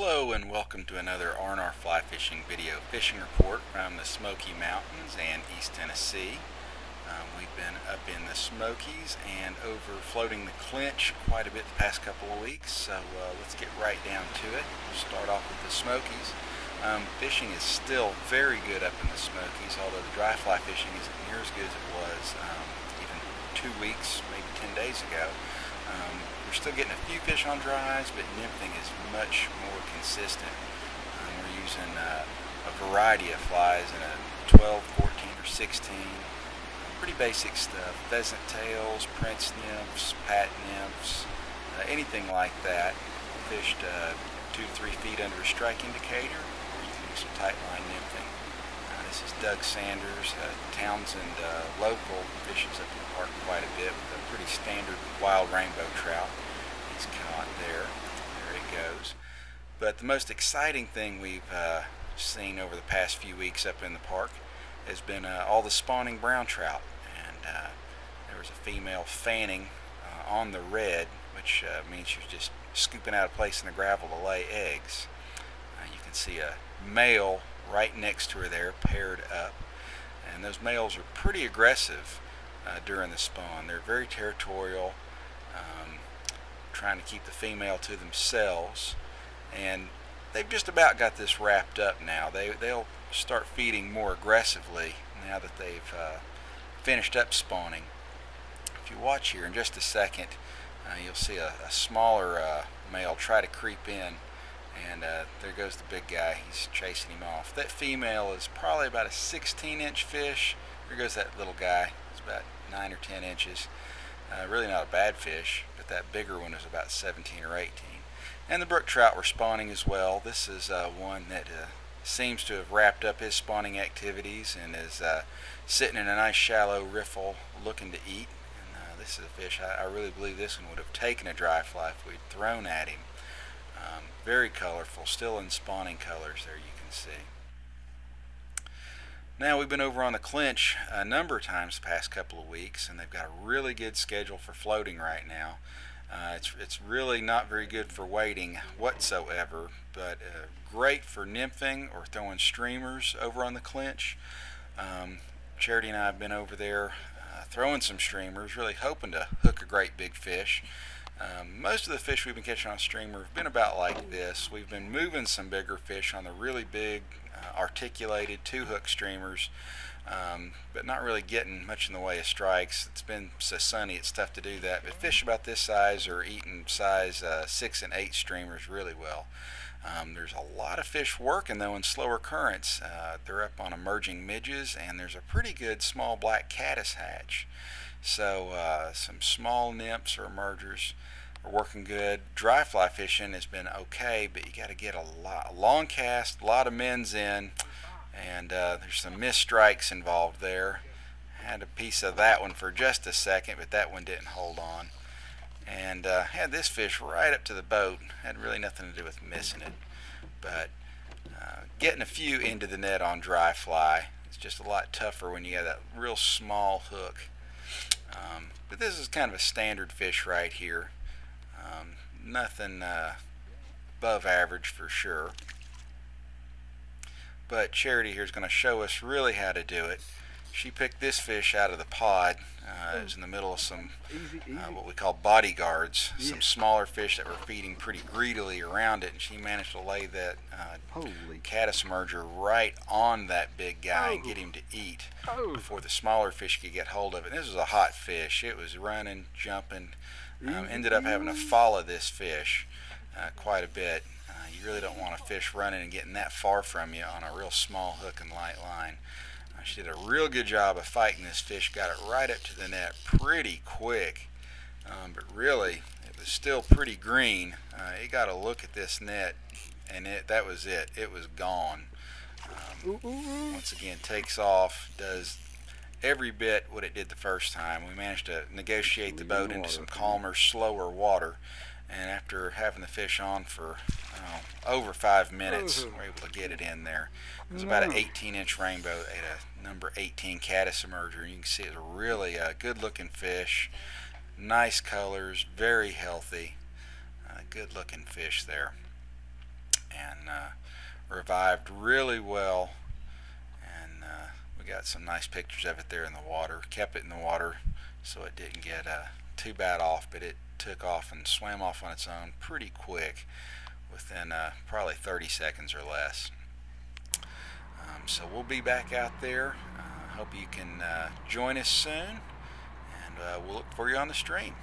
Hello and welcome to another R&R fly fishing video fishing report from the Smoky Mountains and East Tennessee. We've been up in the Smokies and over floating the Clinch quite a bit the past couple of weeks, so let's get right down to it. We'll start off with the Smokies. Fishing is still very good up in the Smokies, although the dry fly fishing isn't near as good as it was even 2 weeks, maybe 10 days ago. We're still getting a few fish on dries, but nymphing is much more consistent. We're using a variety of flies in a 12, 14, or 16. Pretty basic stuff. Pheasant tails, prince nymphs, pat nymphs, anything like that. Fished 2 to 3 feet under a strike indicator, or you can do some tight line nymphing. This is Doug Sanders, Townsend local, fishes up in the park quite a bit with a pretty standard wild rainbow trout. He's caught there. There he goes. But the most exciting thing we've seen over the past few weeks up in the park has been all the spawning brown trout. And there was a female fanning on the red, which means she's just scooping out a place in the gravel to lay eggs. You can see a male right next to her there, paired up, and those males are pretty aggressive during the spawn. They're very territorial, trying to keep the female to themselves, and they've just about got this wrapped up now. They'll start feeding more aggressively now that they've finished up spawning. If you watch here in just a second, you'll see a smaller male try to creep in. And there goes the big guy. He's chasing him off. That female is probably about a 16-inch fish. There goes that little guy. It's about 9 or 10 inches. Really not a bad fish, but that bigger one is about 17 or 18. And the brook trout were spawning as well. This is one that seems to have wrapped up his spawning activities and is sitting in a nice shallow riffle looking to eat. And this is a fish, I really believe this one would have taken a dry fly if we'd thrown at him. Very colorful, still in spawning colors there, you can see. Now we've been over on the Clinch a number of times the past couple of weeks, and they've got a really good schedule for floating right now. It's really not very good for wading whatsoever, but great for nymphing or throwing streamers over on the Clinch. Charity and I have been over there throwing some streamers, really hoping to hook a great big fish. Most of the fish we've been catching on streamer have been about like this. We've been moving some bigger fish on the really big articulated 2-hook streamers, but not really getting much in the way of strikes. It's been so sunny it's tough to do that, but fish about this size are eating size 6 and 8 streamers really well. There's a lot of fish working though in slower currents. They're up on emerging midges, and there's a pretty good small black caddis hatch. So some small nymphs or emergers are working good. Dry fly fishing has been okay, but you got to get a long cast, a lot of men's in, and there's some missed strikes involved there. Had a piece of that one for just a second, but that one didn't hold on. And had this fish right up to the boat. Had really nothing to do with missing it, but getting a few into the net on dry fly, it's just a lot tougher when you have that real small hook. But this is kind of a standard fish right here. Nothing above average for sure. But Charity here is going to show us really how to do it. She picked this fish out of the pod. It was in the middle of some what we call bodyguards, some smaller fish that were feeding pretty greedily around it, and she managed to lay that caddis emerger right on that big guy and get him to eat before the smaller fish could get hold of it. And this was a hot fish. It was running, jumping. Ended up having to follow this fish quite a bit. You really don't want a fish running and getting that far from you on a real small hook and light line. She did a real good job of fighting this fish, got it right up to the net pretty quick, but really it was still pretty green. It got a look at this net, and that was it. It was gone. Once again, takes off, does every bit what it did the first time. We managed to negotiate the boat into some calmer, slower water, and after having the fish on for over 5 minutes, we were able to get it in there. It was about an 18-inch rainbow at a number 18 caddis emerger. You can see it's a really good looking fish, nice colors, very healthy, good looking fish there. and revived really well. And we got some nice pictures of it there in the water. Kept it in the water so it didn't get too bad off, but it took off and swam off on its own pretty quick, within probably 30 seconds or less. So we'll be back out there. Hope you can join us soon, and we'll look for you on the stream.